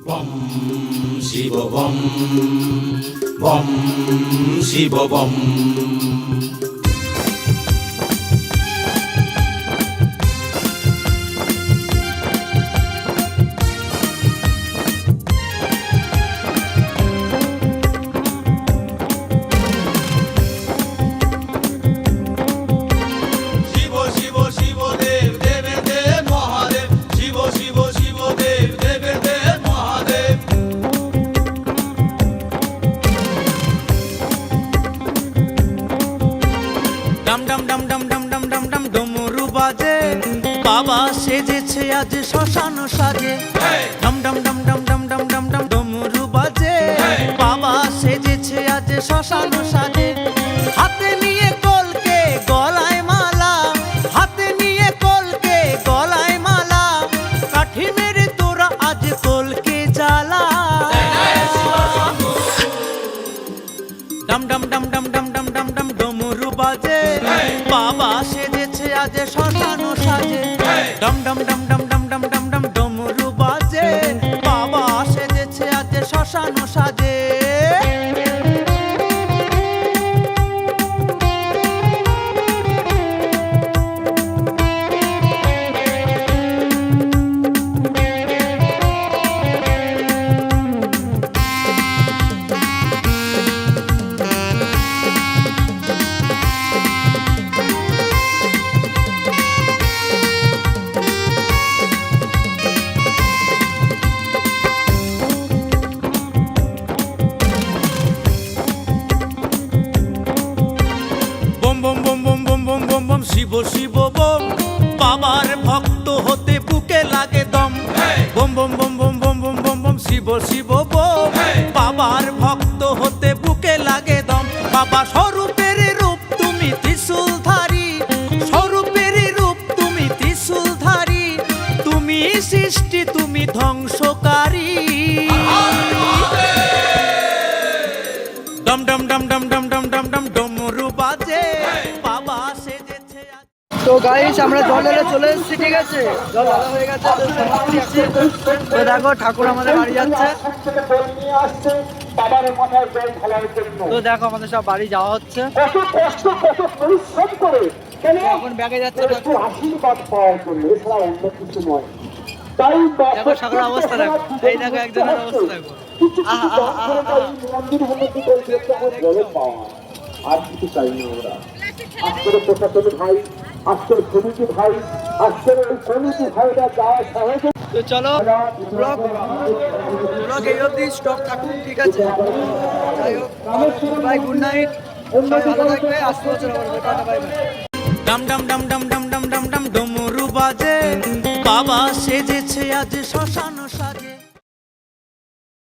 Bomb Shiva বম বম শিব বম। ডম ডম ডম ডম ডম ডম ডম ডম ডমরু বাজে, বাবা সেজেছে আজ শ্মশান সাজে। ডম ডম ডম ডম ডম ডম ডম ডম ডমরু বাজে, বাবা সেজেছে আজ শ্মশান সাজে। হাতে নিয়ে কলকে গলায় মালা, হাতে নিয়ে কলকে গলায় মালা, কাঠি মেরে তোরা আজ কলকে জ্বালা। ডম ডম ডম ডম ডম ডম ডম ডম ডমরু বাজে, বাবা সেজেছে আজ শ্মশান সাজে। ডম ডম ডম ডম ডম ডম ডম ডম ডমরু বাজে, বাবা সেজেছে আজ শ্মশান সাজে। বম বম বম বম বম বম বম বম শিব শিব বম, বাবার ভক্ত হতে বুকে লাগে দম। বম বম বম বম বম বম বম বম শিব শিব বম, বাবার ভক্ত হতে বুকে লাগে দম। বাবা স্বরূপের রূপ তুমি ত্রিশূলধারী, স্বরূপের রূপ তুমি ত্রিশূলধারী, তুমি সৃষ্টি তুমি ধ্বংসকারী। ডম ডম ডম ডম ডম ডম ডম ডম ডমরু বাজে, বাবা সেজেছে। তো গাইস আমরা জল ঢেলে চলে এসেছি, ঠিক আছে, জল ঢালা হয়ে গেছে। তো দেখো ঠাকুর আমাদের বাড়ি যাচ্ছে। তো দেখো আমাদের সব বাড়ি যাওয়া হচ্ছে। এখন ব্যাগে যাচ্ছে দেখো সকালের অবস্থা দেখো, এই দেখো একজনের অবস্থা দেখো। আর কিছু চাই না আমরা। আজকের প্রশাসনের ভাই, আজকের কমিটি ভাই, আজকের ওই কমিটি ভাইরা যাওয়া সহজে। তো চলো ব্লগ এই অবধি স্টপ থাকুন, ঠিক আছে। যাই হোক বাই, গুড নাইট, সবাই ভালো থাকবে, আসতে বছর আবার টাটা, বাই বাই। ডম ডম ডম ডম ডম ডম ডম ডম ডমরু বাজে, বাবা সেজেছে আজ শ্মশান সাজে।